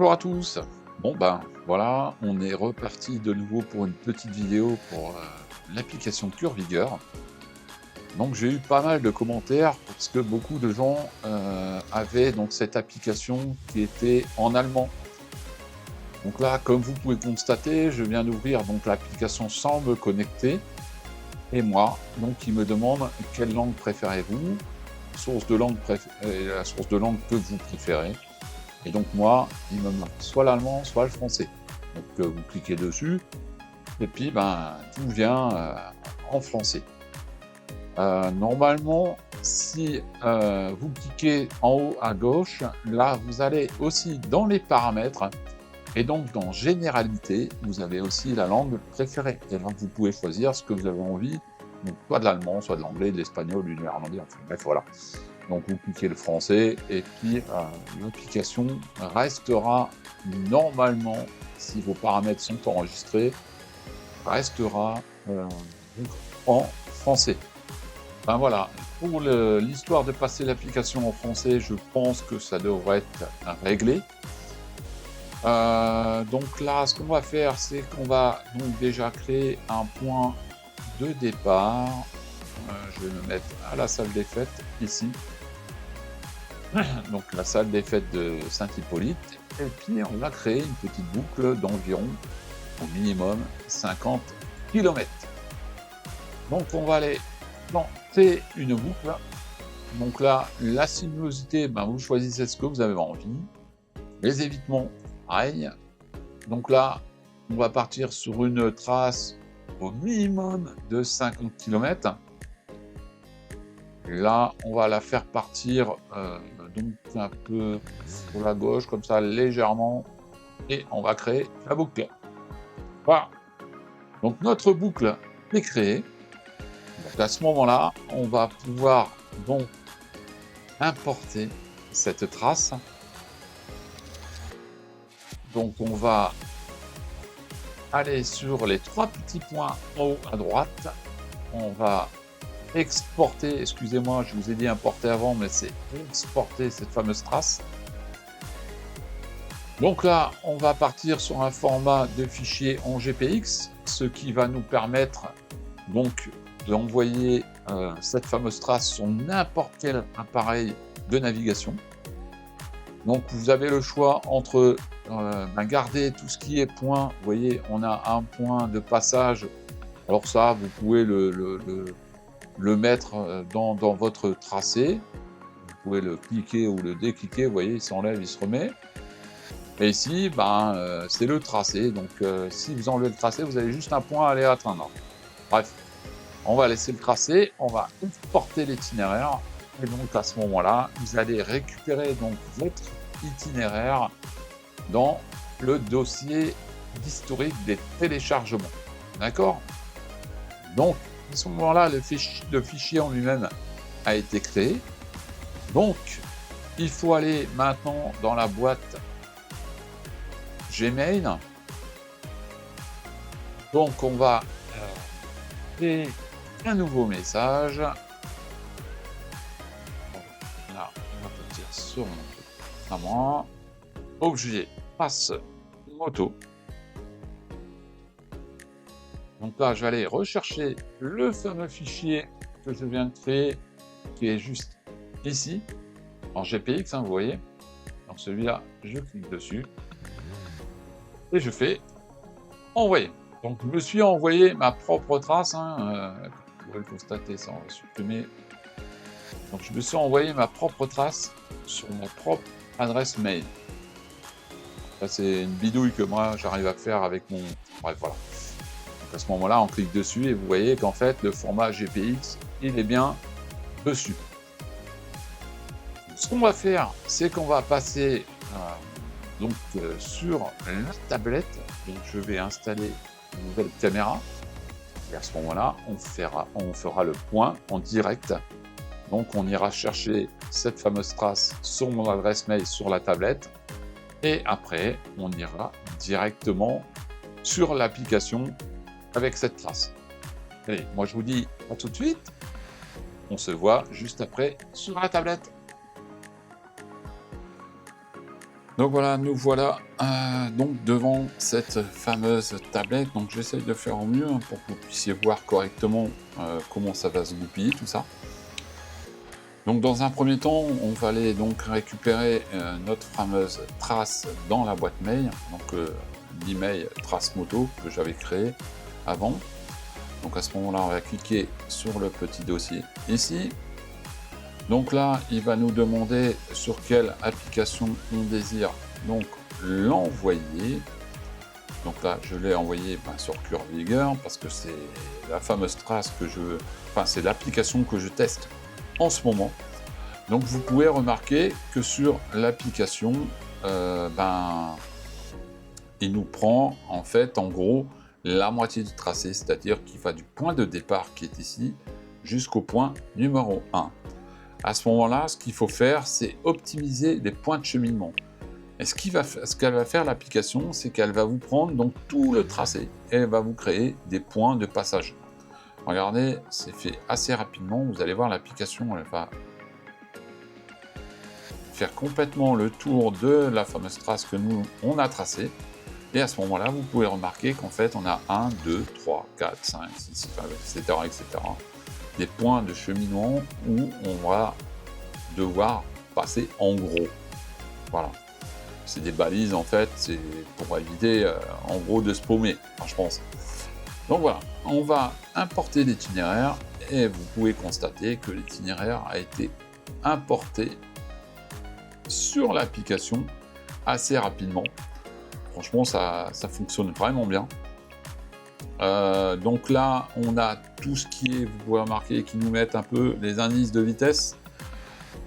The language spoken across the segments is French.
Bonjour à tous. Bon ben voilà, on est reparti de nouveau pour une petite vidéo pour l'application Curvigor. Donc j'ai eu pas mal de commentaires parce que beaucoup de gens avaient donc cette application qui était en allemand. Donc là, comme vous pouvez constater, je viens d'ouvrir donc l'application sans me connecter et moi, donc il me demande quelle langue préférez-vous, la source de langue que vous préférez. Et donc moi, il me marque soit l'allemand, soit le français. Donc vous cliquez dessus, et puis ben, tout vient en français. Normalement, si vous cliquez en haut à gauche, là vous allez aussi dans les paramètres, et donc dans généralité, vous avez aussi la langue préférée. Et donc vous pouvez choisir ce que vous avez envie, donc soit de l'allemand, soit de l'anglais, de l'espagnol, du néerlandais, enfin bref voilà. Donc vous cliquez le français et puis l'application restera normalement, si vos paramètres sont enregistrés, restera donc en français. Ben voilà, pour l'histoire de passer l'application en français, je pense que ça devrait être réglé. Donc là, ce qu'on va faire, c'est qu'on va donc déjà créer un point de départ. Je vais me mettre à la salle des fêtes ici. Donc la salle des fêtes de Saint-Hippolyte, et puis on va créer une petite boucle d'environ au minimum 50 km. Donc on va aller planter une boucle. Donc là, la sinuosité, ben, vous choisissez ce que vous avez envie. Les évitements, pareil. Donc là, on va partir sur une trace au minimum de 50 km. Là, on va la faire partir donc un peu sur la gauche, comme ça, légèrement, et on va créer la boucle. Voilà. Donc notre boucle est créée. Donc à ce moment-là, on va pouvoir donc importer cette trace. Donc on va aller sur les trois petits points en haut à droite. On va exporter, excusez-moi, je vous ai dit importer avant, mais c'est exporter cette fameuse trace. Donc là, on va partir sur un format de fichier en GPX, ce qui va nous permettre donc d'envoyer cette fameuse trace sur n'importe quel appareil de navigation. Donc vous avez le choix entre garder tout ce qui est point. Vous voyez, on a un point de passage. Alors ça, vous pouvez le mettre dans votre tracé. Vous pouvez le cliquer ou le décliquer. Vous voyez, il s'enlève, il se remet. Et ici, c'est le tracé. Donc si vous enlevez le tracé, vous avez juste un point à aller atteindre. Bref, on va laisser le tracé, on va exporter l'itinéraire. Et donc à ce moment-là, vous allez récupérer donc votre itinéraire dans le dossier d'historique des téléchargements. D'accord? Donc, à ce moment-là, le fichier en lui-même a été créé. Donc, il faut aller maintenant dans la boîte Gmail. Donc, on va créer un nouveau message. Là, on va partir sur mon moi. Objet passe moto. Donc là, je vais aller rechercher le fameux fichier que je viens de créer, qui est juste ici, en GPX, vous voyez. Donc celui-là, je clique dessus et je fais envoyer. Donc je me suis envoyé ma propre trace, vous pouvez le constater, ça on va supprimer. Donc je me suis envoyé ma propre trace sur ma propre adresse mail. Ça c'est une bidouille que moi j'arrive à faire avec mon... Bref, voilà. Donc à ce moment-là, on clique dessus et vous voyez qu'en fait le format GPX, il est bien dessus. Ce qu'on va faire, c'est qu'on va passer sur la tablette. Donc je vais installer une nouvelle caméra. Et à ce moment-là, on fera le point en direct. Donc on ira chercher cette fameuse trace sur mon adresse mail sur la tablette. Et après, on ira directement sur l'application avec cette trace. Allez, moi je vous dis à tout de suite. On se voit juste après sur la tablette. Donc voilà, nous voilà donc devant cette fameuse tablette. Donc j'essaye de faire au mieux pour que vous puissiez voir correctement comment ça va se goupiller tout ça. Donc dans un premier temps, on va aller donc récupérer notre fameuse trace dans la boîte mail, donc l'email trace moto que j'avais créé avant. Donc à ce moment-là, on va cliquer sur le petit dossier ici. Donc là, il va nous demander sur quelle application on désire donc l'envoyer. Donc là, je l'ai envoyé sur Curveliger parce que c'est la fameuse trace que je... Enfin, c'est l'application que je teste en ce moment. Donc vous pouvez remarquer que sur l'application, il nous prend en fait en gros la moitié du tracé, c'est-à-dire qu'il va du point de départ qui est ici jusqu'au point numéro 1. À ce moment-là, ce qu'il faut faire, c'est optimiser les points de cheminement. Et ce qu'elle va faire l'application, c'est qu'elle va vous prendre donc tout le tracé et elle va vous créer des points de passage. Regardez, c'est fait assez rapidement. Vous allez voir l'application, elle va faire complètement le tour de la fameuse trace que nous on a tracée. Et à ce moment-là, vous pouvez remarquer qu'en fait, on a 1, 2, 3, 4, 5, 6, etc., etc. Des points de cheminement où on va devoir passer en gros. Voilà. C'est des balises en fait, c'est pour éviter en gros de se paumer, je pense. Donc voilà, on va importer l'itinéraire et vous pouvez constater que l'itinéraire a été importé sur l'application assez rapidement. Franchement, ça fonctionne vraiment bien. Donc là, on a tout ce qui est, vous pouvez remarquer, qui nous mettent un peu les indices de vitesse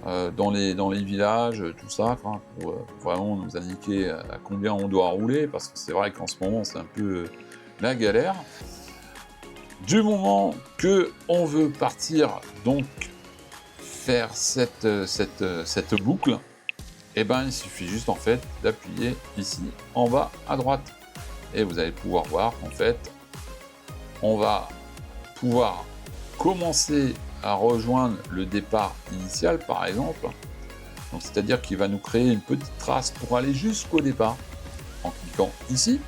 dans les villages, tout ça, pour vraiment nous indiquer à combien on doit rouler, parce que c'est vrai qu'en ce moment, c'est un peu la galère. Du moment que on veut partir, donc faire cette boucle, et il suffit juste en fait d'appuyer ici en bas à droite. Et vous allez pouvoir voir qu'en fait, on va pouvoir commencer à rejoindre le départ initial par exemple. Donc c'est-à-dire qu'il va nous créer une petite trace pour aller jusqu'au départ en cliquant ici.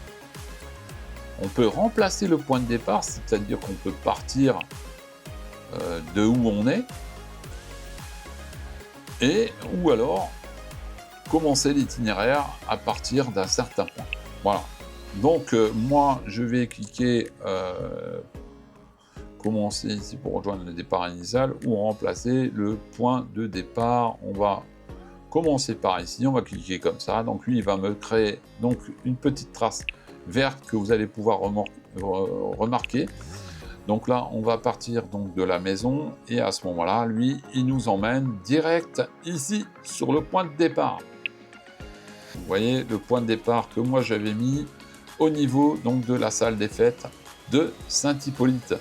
On peut remplacer le point de départ, c'est-à-dire qu'on peut partir de où on est, et ou alors commencer l'itinéraire à partir d'un certain point. Voilà. Donc moi je vais cliquer commencer ici pour rejoindre le départ initial ou remplacer le point de départ. On va commencer par ici, on va cliquer comme ça. Donc lui il va me créer donc une petite trace verte que vous allez pouvoir remarquer. Donc là on va partir donc de la maison et à ce moment-là lui il nous emmène direct ici sur le point de départ. Vous voyez le point de départ que moi j'avais mis au niveau donc de la salle des fêtes de Saint-Hippolyte.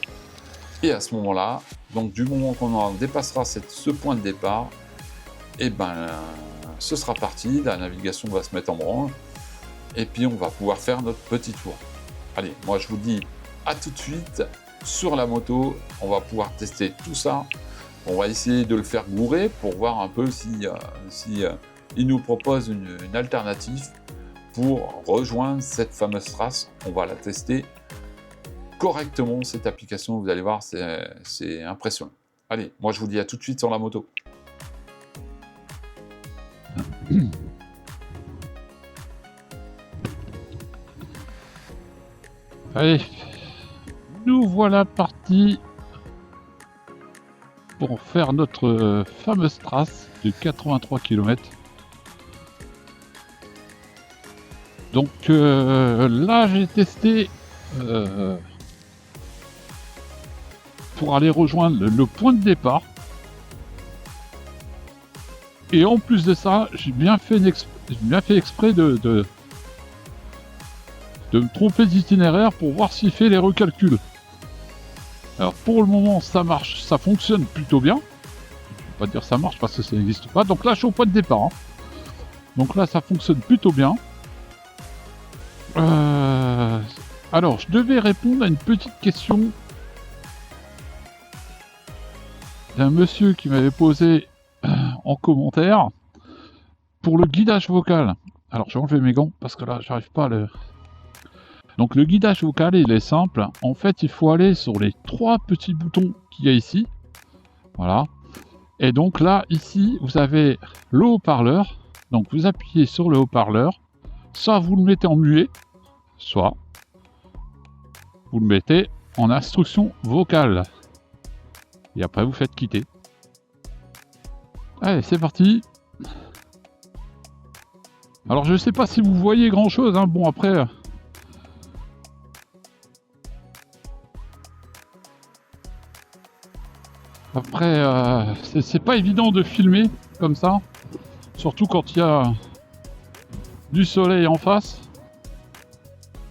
Et à ce moment-là, donc du moment qu'on en dépassera ce point de départ, et ce sera parti, la navigation va se mettre en branle, et puis on va pouvoir faire notre petit tour. Allez, moi je vous dis à tout de suite sur la moto, on va pouvoir tester tout ça. On va essayer de le faire bourrer pour voir un peu si il nous propose une alternative pour rejoindre cette fameuse trace. On va la tester correctement, cette application, vous allez voir, c'est impressionnant. Allez, moi je vous dis à tout de suite sur la moto. Allez, nous voilà partis pour faire notre fameuse trace de 83 km. Donc là j'ai testé pour aller rejoindre le point de départ. Et en plus de ça, j'ai bien fait exprès de me tromper d'itinéraire pour voir s'il fait les recalculs. Alors pour le moment ça marche, ça fonctionne plutôt bien. Je vais pas dire ça marche parce que ça n'existe pas. Donc là je suis au point de départ. Hein. Donc là ça fonctionne plutôt bien. Alors je devais répondre à une petite question d'un monsieur qui m'avait posé en commentaire pour le guidage vocal. Alors, je vais enlever mes gants parce que là, j'arrive pas à le... Donc, le guidage vocal, il est simple. En fait, il faut aller sur les 3 petits boutons qu'il y a ici. Voilà. Et donc là, ici, vous avez le haut-parleur. Donc, vous appuyez sur le haut-parleur. Soit vous le mettez en muet, soit vous le mettez en instruction vocale. Et après, vous faites quitter. Allez, c'est parti. Alors, je sais pas si vous voyez grand-chose, hein. Bon, après... c'est pas évident de filmer comme ça. Surtout quand il y a du soleil en face.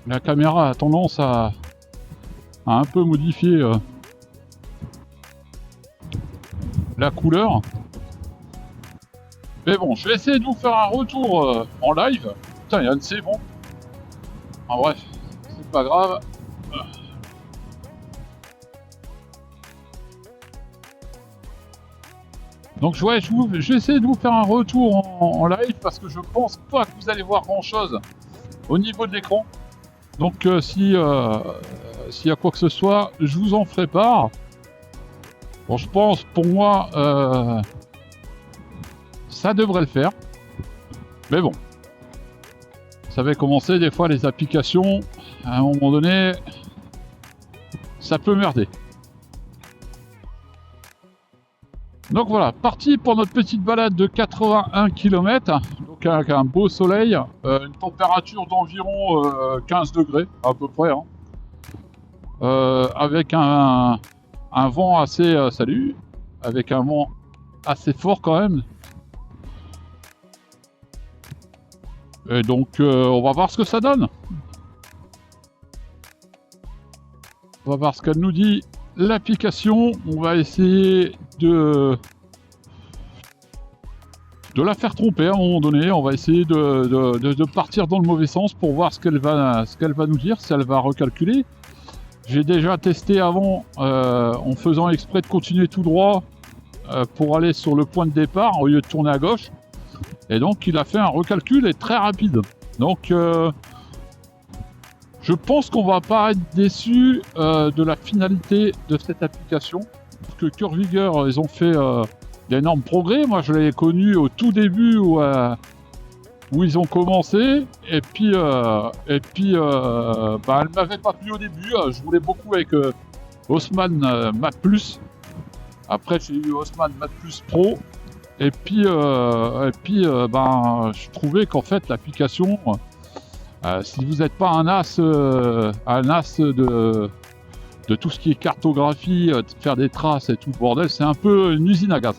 La caméra a tendance à un peu modifier la couleur. Mais bon, je vais essayer de vous faire un retour en live. Putain, Yann, c'est bon. En bref, c'est pas grave. Donc ouais, je vais essayer de vous faire un retour en live parce que je pense pas que vous allez voir grand chose au niveau de l'écran. Donc s'il y a quoi que ce soit, je vous en ferai part. Bon, je pense pour moi ça devrait le faire. Mais bon, vous savez comment c'est, des fois les applications, à un moment donné, ça peut merder. Donc voilà, parti pour notre petite balade de 81 km, donc avec un beau soleil, une température d'environ 15 degrés à peu près, hein. Avec un vent assez... avec un vent assez fort quand même. Et donc on va voir ce que ça donne. On va voir ce qu'elle nous dit. L'application, on va essayer de la faire tromper à un moment donné. On va essayer de partir dans le mauvais sens pour voir ce qu'elle va nous dire, si elle va recalculer. J'ai déjà testé avant en faisant exprès de continuer tout droit pour aller sur le point de départ au lieu de tourner à gauche. Et donc il a fait un recalcul et très rapide. Donc je pense qu'on va pas être déçu de la finalité de cette application. Parce que Curvigger, ils ont fait d'énormes progrès. Moi, je l'avais connu au tout début où ils ont commencé. Et puis, elle m'avait pas plu au début. Je voulais beaucoup avec Haussmann Mat+. Après, j'ai eu Haussmann Mat+ Pro. Et puis, je trouvais qu'en fait, l'application... si vous n'êtes pas un as de tout ce qui est cartographie, de faire des traces et tout le bordel, c'est un peu une usine à gaz.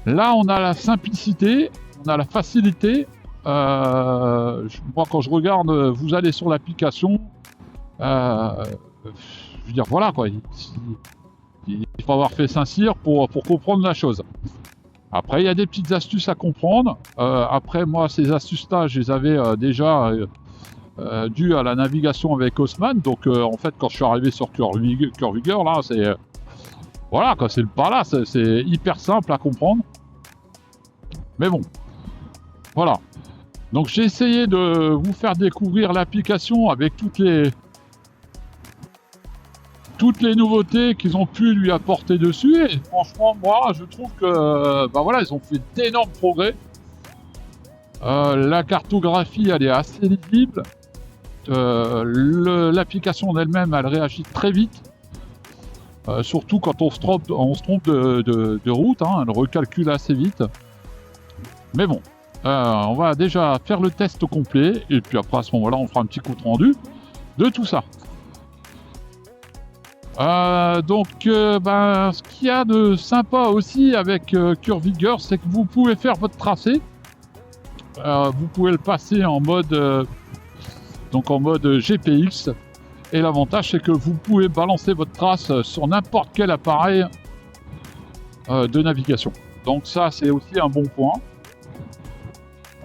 Là, on a la simplicité, on a la facilité. Moi, quand je regarde, vous allez sur l'application, je veux dire, voilà quoi. Il faut avoir fait Saint-Cyr pour comprendre la chose. Après, il y a des petites astuces à comprendre. Après, moi, ces astuces-là, je les avais déjà... dû à la navigation avec Haussmann. Donc en fait, quand je suis arrivé sur Curvigger, là, c'est voilà quoi, c'est le pas là, c'est hyper simple à comprendre. Mais bon, voilà. Donc j'ai essayé de vous faire découvrir l'application avec toutes les nouveautés qu'ils ont pu lui apporter dessus. Et franchement, moi, je trouve que voilà, ils ont fait d'énormes progrès. La cartographie, elle est assez lisible. L'application en elle-même, elle réagit très vite. Surtout quand on se trompe de route, hein, elle recalcule assez vite. Mais bon, on va déjà faire le test au complet. Et puis après, à ce moment-là, on fera un petit compte rendu de tout ça. Ce qu'il y a de sympa aussi avec Curvigger, c'est que vous pouvez faire votre tracé. Vous pouvez le passer en mode GPX, et l'avantage c'est que vous pouvez balancer votre trace sur n'importe quel appareil de navigation. Donc ça, c'est aussi un bon point.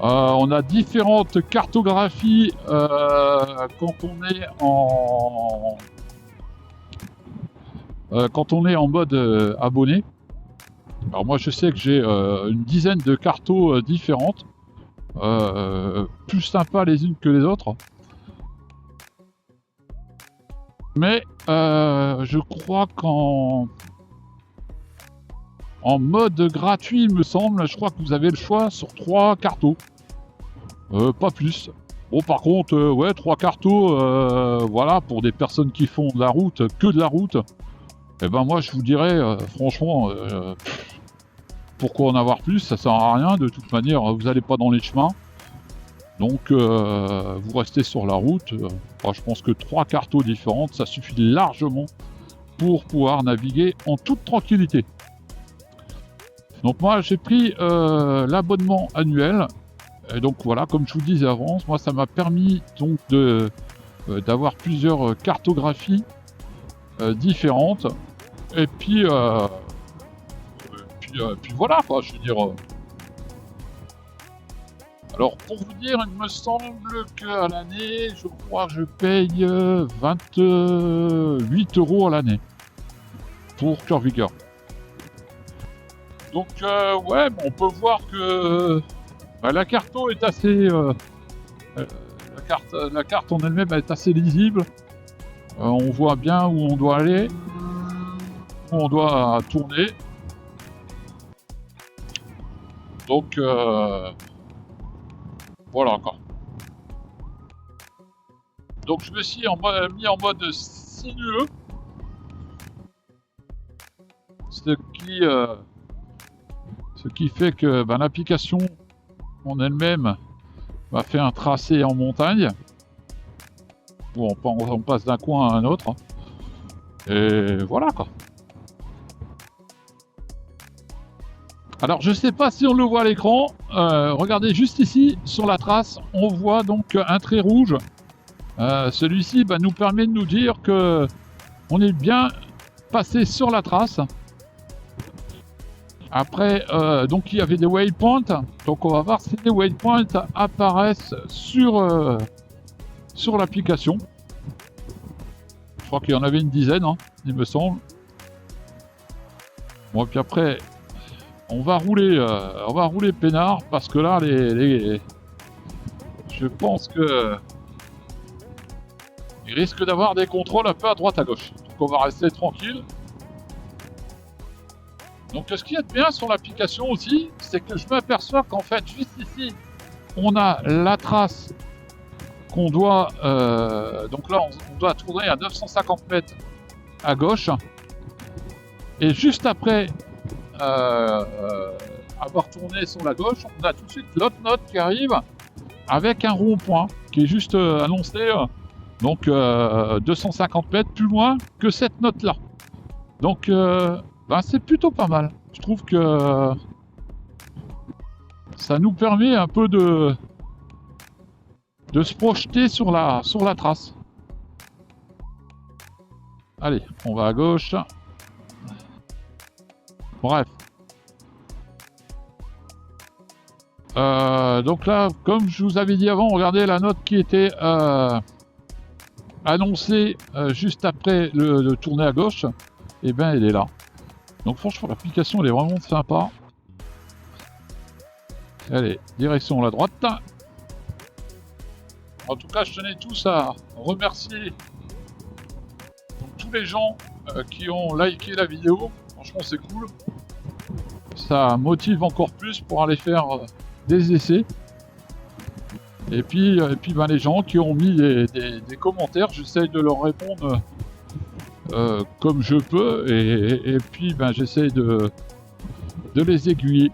On a différentes cartographies quand on est en mode abonné. Alors moi, je sais que j'ai une dizaine de cartos différentes. plus sympas les unes que les autres. Mais je crois qu'en mode gratuit, il me semble, je crois que vous avez le choix sur 3 cartos. Pas plus. Bon, par contre, ouais, 3 cartos, voilà, pour des personnes qui font de la route, que de la route, et ben moi je vous dirais, franchement, pourquoi en avoir plus? Ça sert à rien, de toute manière, vous n'allez pas dans les chemins. Donc, vous restez sur la route. Je pense que 3 cartos différentes, ça suffit largement pour pouvoir naviguer en toute tranquillité. Donc moi, j'ai pris l'abonnement annuel. Et donc voilà, comme je vous disais avant, moi ça m'a permis donc d'avoir plusieurs cartographies différentes. Et puis voilà quoi, je veux dire. Alors pour vous dire, il me semble qu'à l'année, je crois que je paye 28 € à l'année pour Curvigor. Donc ouais, on peut voir que la carto est assez... la carte en elle-même est assez lisible. On voit bien où on doit aller, où on doit tourner. Donc voilà quoi. Donc je me suis mis en mode sinueux. Ce qui fait que l'application en elle-même m'a fait un tracé en montagne. Bon, on passe d'un coin à un autre. Et voilà quoi. Alors je sais pas si on le voit à l'écran. Regardez juste ici sur la trace, on voit donc un trait rouge. Celui-ci nous permet de nous dire que on est bien passé sur la trace. Après, donc il y avait des waypoints. Donc on va voir si les waypoints apparaissent sur l'application. Je crois qu'il y en avait une dizaine, hein, il me semble. Bon, et puis après, on va rouler peinard parce que là, je pense que il risque d'avoir des contrôles un peu à droite à gauche. Donc on va rester tranquille. Donc ce qu'il y a de bien sur l'application aussi, c'est que je m'aperçois qu'en fait, juste ici, on a la trace qu'on doit... donc là, on doit tourner à 950 mètres à gauche. Et juste après avoir tourné sur la gauche, on a tout de suite l'autre note qui arrive avec un rond-point qui est juste annoncé donc 250 mètres plus loin que cette note-là. Donc c'est plutôt pas mal. Je trouve que ça nous permet un peu de se projeter sur la trace. Allez, on va à gauche. Bref. Donc là, comme je vous avais dit avant, regardez la note qui était annoncée juste après le tourner à gauche. Et bien, elle est là. Donc franchement, l'application, elle est vraiment sympa. Allez, direction la droite. En tout cas, je tenais tous à remercier tous les gens qui ont liké la vidéo. Franchement, c'est cool. Ça motive encore plus pour aller faire des essais. Et puis les gens qui ont mis des commentaires, j'essaye de leur répondre comme je peux. Et puis j'essaye de les aiguiller.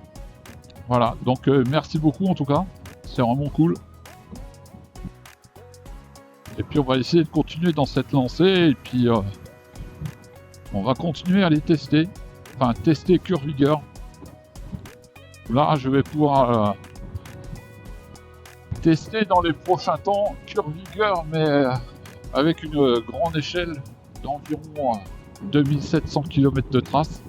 Voilà, donc merci beaucoup en tout cas. C'est vraiment cool. Et puis on va essayer de continuer dans cette lancée. Et puis on va continuer à les tester. Enfin, tester Curvigor. Là, je vais pouvoir tester dans les prochains temps Curvigor, mais avec une grande échelle d'environ 2700 km de trace.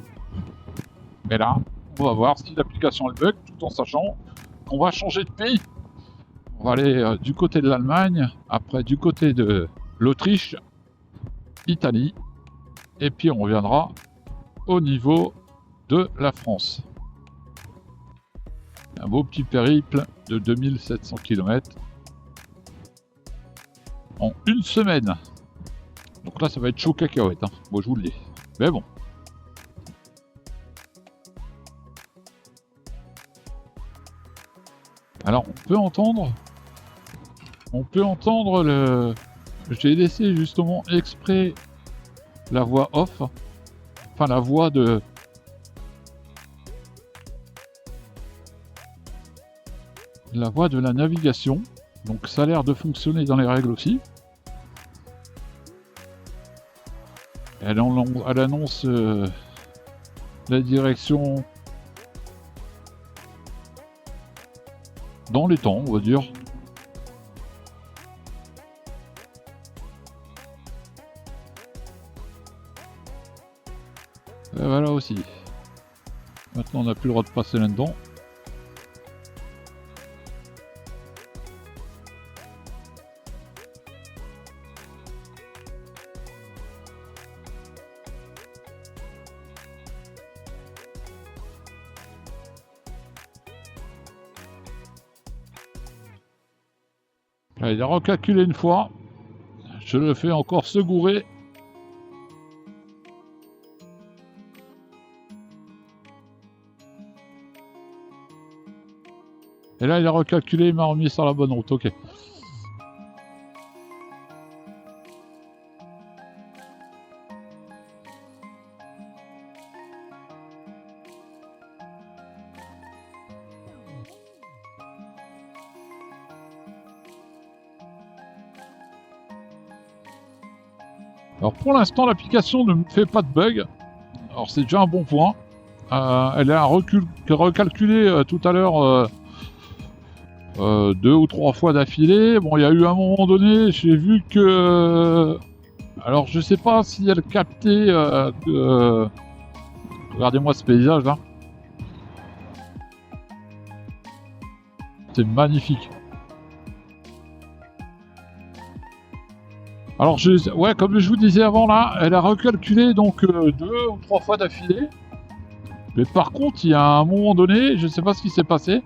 Mais là, on va voir si l'application elle bug, tout en sachant qu'on va changer de pays. On va aller du côté de l'Allemagne, après du côté de l'Autriche, Italie, et puis on reviendra au niveau de la France. Un beau petit périple de 2700 km en une semaine. Donc là, ça va être chaud cacahuète, hein. Moi, je vous le dis. Mais bon. Alors, on peut entendre le... J'ai laissé justement exprès la voix off. Enfin, la voix de... La voix de la navigation. Donc ça a l'air de fonctionner dans les règles aussi. Elle annonce la direction dans les temps, on va dire. Et voilà aussi. Maintenant on n'a plus le droit de passer là-dedans. Là, il a recalculé une fois. Je le fais encore segourer. Et là, il a recalculé, il m'a remis sur la bonne route. Ok. Alors pour l'instant, l'application ne me fait pas de bug. Alors c'est déjà un bon point. Elle a recalculé tout à l'heure 2 ou 3 fois d'affilée. Bon, il y a eu un moment donné, j'ai vu que... Alors je sais pas si elle captait... Regardez-moi ce paysage là. C'est magnifique. Alors, ouais, comme je vous disais avant là, elle a recalculé donc 2 ou 3 fois d'affilée. Mais par contre, il y a un moment donné, je ne sais pas ce qui s'est passé,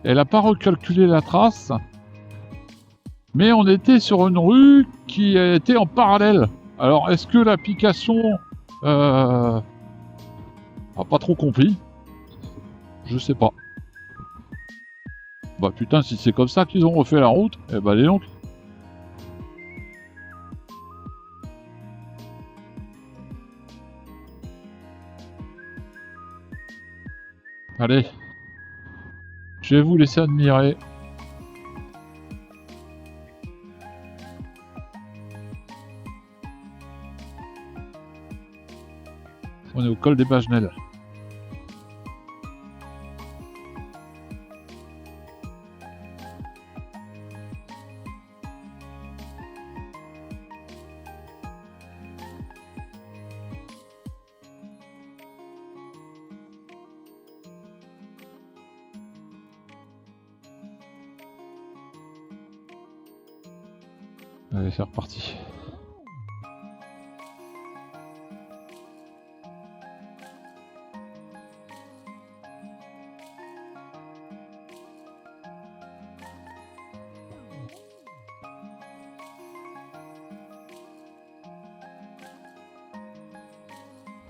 elle n'a pas recalculé la trace. Mais on était sur une rue qui était en parallèle. Alors, est-ce que l'application a pas trop compris? Je sais pas. Bah putain, si c'est comme ça qu'ils ont refait la route, eh bah allez donc. Allez, je vais vous laisser admirer. On est au col des Bagenelles. Allez, c'est reparti.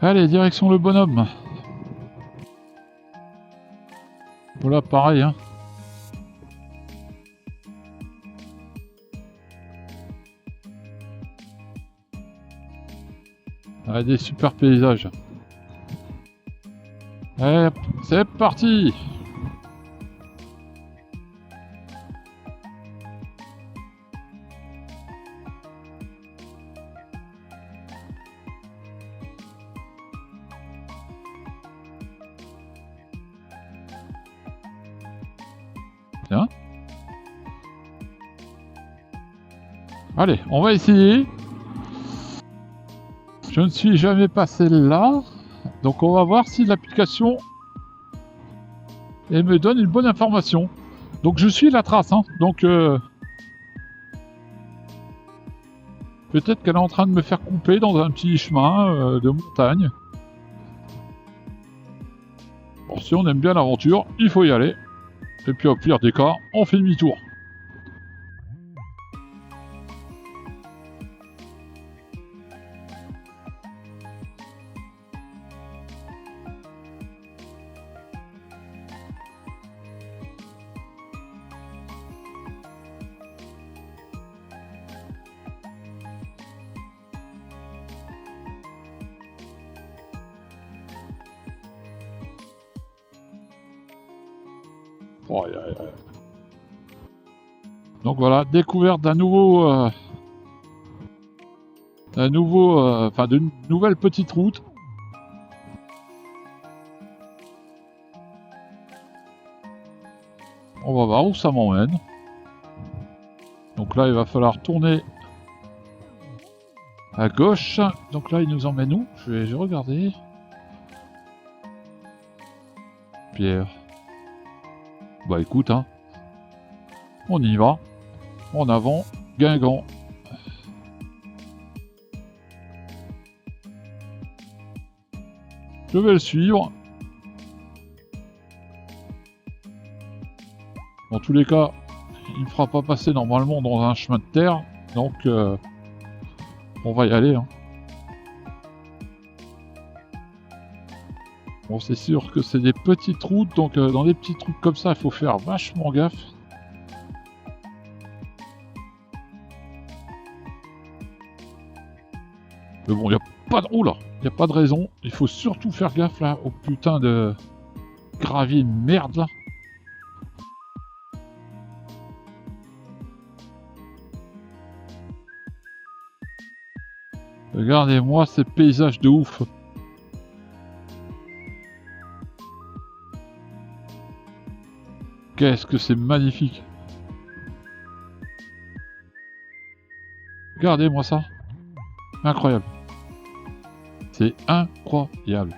Allez, direction le bonhomme. Voilà, pareil, hein. Ah, des super paysages. Allez, c'est parti. Tiens. Allez, on va essayer. Je ne suis jamais passé là, donc on va voir si l'application me donne une bonne information. Donc je suis la trace, hein. Donc peut-être qu'elle est en train de me faire couper dans un petit chemin de montagne. Bon, si on aime bien l'aventure, il faut y aller. Et puis au pire des cas, on fait demi-tour. Oh, donc voilà, découverte d'un nouveau, enfin d'une nouvelle petite route. On va voir où ça m'emmène. Donc là, il va falloir tourner à gauche. Donc là, il nous emmène où? Je vais regarder. Pierre. Bah écoute, hein. On y va. En avant, Guingamp. Je vais le suivre. Dans tous les cas, il ne fera pas passer normalement dans un chemin de terre. Donc, on va y aller. Hein. Bon, c'est sûr que c'est des petites routes. Donc, dans des petits trucs comme ça, il faut faire vachement gaffe. Mais bon, il n'y a pas de... Oula, il n'y a pas de raison. Il faut surtout faire gaffe là au putain de gravier merde là. Regardez-moi ces paysages de ouf. Qu'est-ce que c'est magnifique. Regardez-moi ça. Incroyable. C'est incroyable.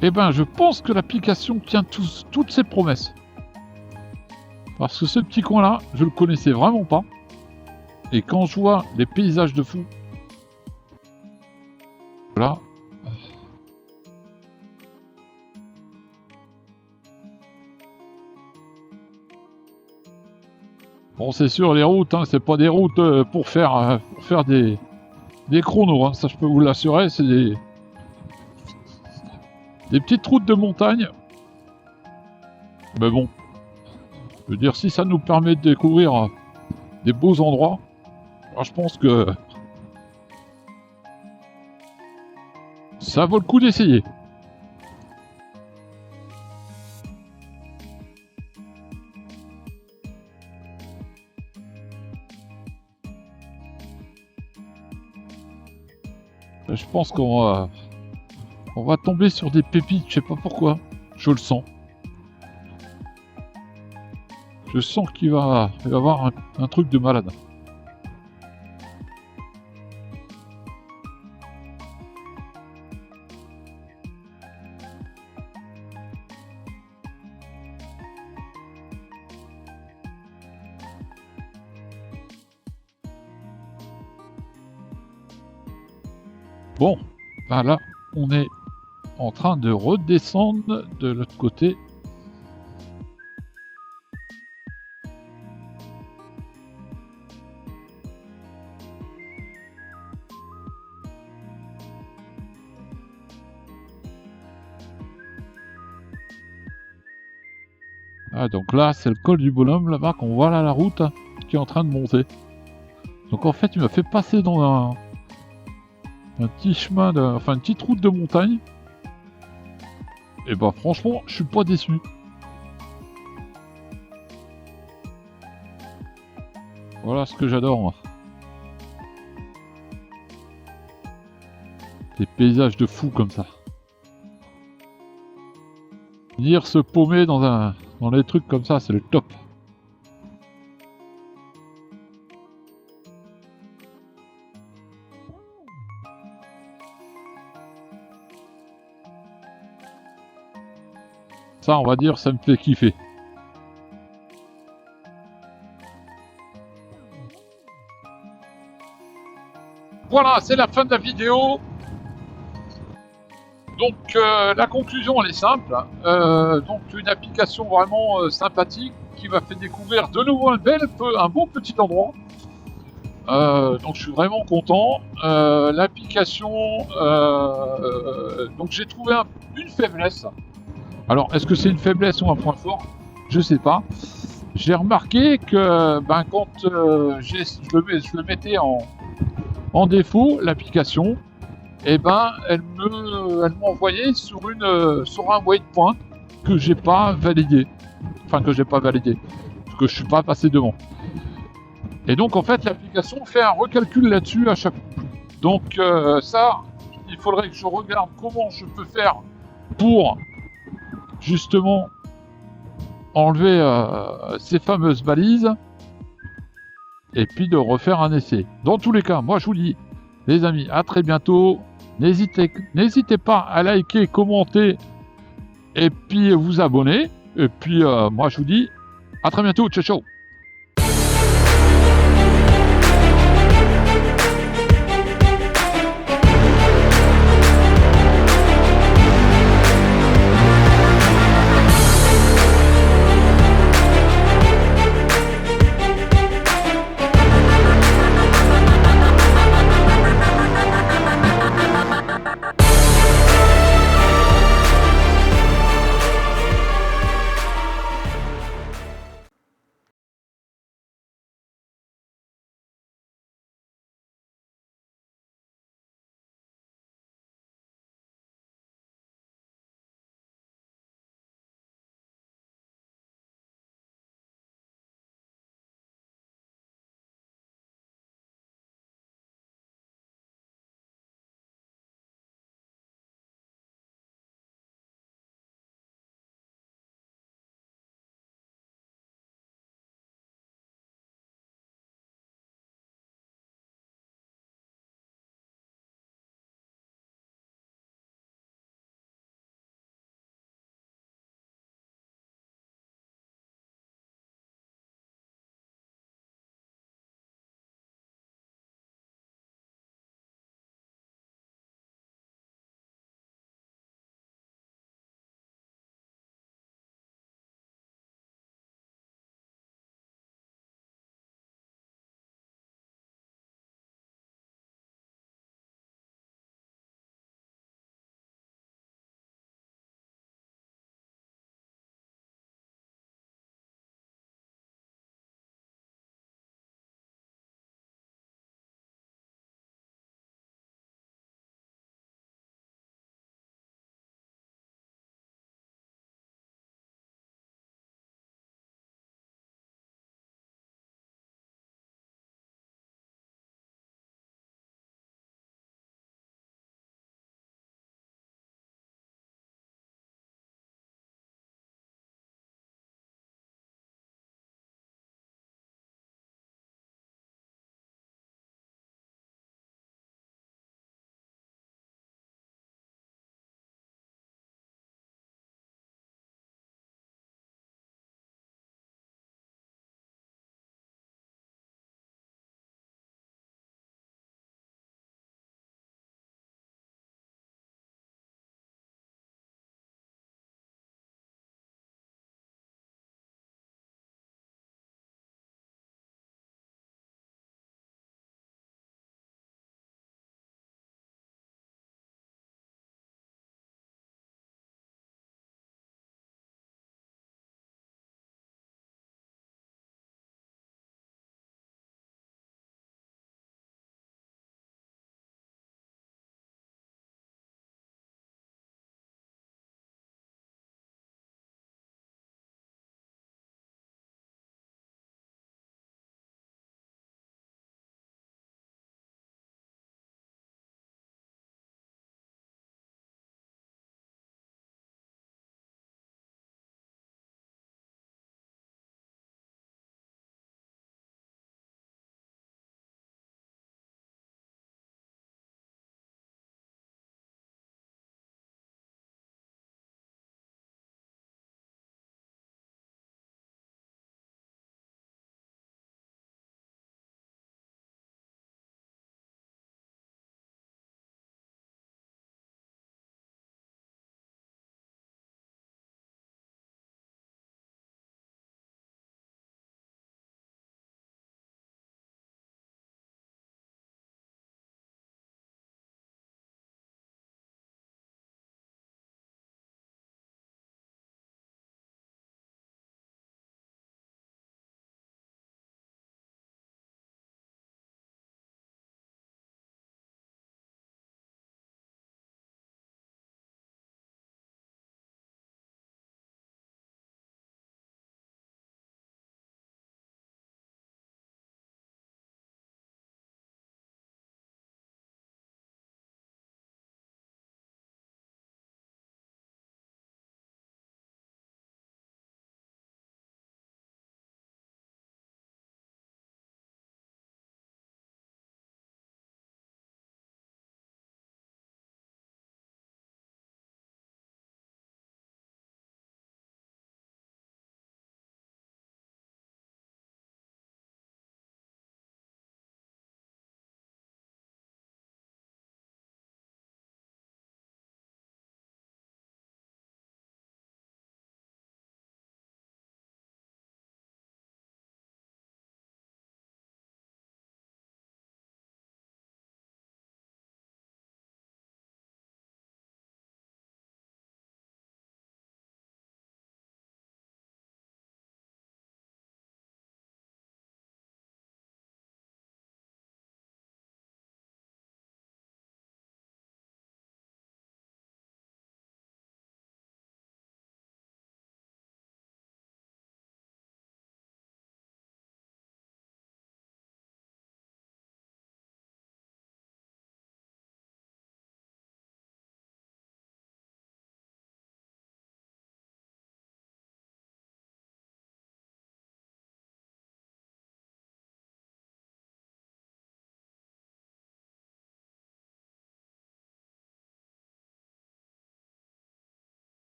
Eh ben, je pense que l'application tient toutes ses promesses. Parce que ce petit coin-là, je le connaissais vraiment pas. Et quand je vois les paysages de fou... Voilà. Bon, c'est sûr, les routes, hein, c'est pas des routes pour faire des chronos, hein, ça je peux vous l'assurer, c'est des petites routes de montagne. Mais bon, je veux dire, si ça nous permet de découvrir des beaux endroits, alors je pense que ça vaut le coup d'essayer. Je pense qu'on va tomber sur des pépites, je sais pas pourquoi. Je le sens. Je sens qu'il va y avoir un truc de malade. Bon, ben là, on est en train de redescendre de l'autre côté. Ah, donc là, c'est le col du bonhomme, là-bas, qu'on voit là la route qui est en train de monter. Donc en fait, il m'a fait passer dans un petit chemin, enfin une petite route de montagne. Et bah franchement, je suis pas déçu. Voilà ce que j'adore, moi. Des paysages de fou comme ça. Venir se paumer dans des trucs comme ça, c'est le top. Ça, on va dire, ça me fait kiffer. Voilà, c'est la fin de la vidéo. Donc la conclusion elle est simple. Donc une application vraiment sympathique qui m'a fait découvrir de nouveau un beau petit endroit. Donc je suis vraiment content. L'application, donc j'ai trouvé une faiblesse. Alors est-ce que c'est une faiblesse ou un point fort? Je sais pas. J'ai remarqué que quand je le mettais en défaut, l'application, et elle m'envoyait sur un waypoint que j'ai pas validé. Enfin que j'ai pas validé. Parce que je suis pas passé devant. Et donc en fait l'application fait un recalcul là-dessus à chaque fois. Donc ça, il faudrait que je regarde comment je peux faire pour justement enlever ces fameuses balises et puis de refaire un essai. Dans tous les cas, moi je vous dis, les amis, à très bientôt. N'hésitez pas à liker, commenter et puis vous abonner. Et puis moi je vous dis à très bientôt. Ciao ciao.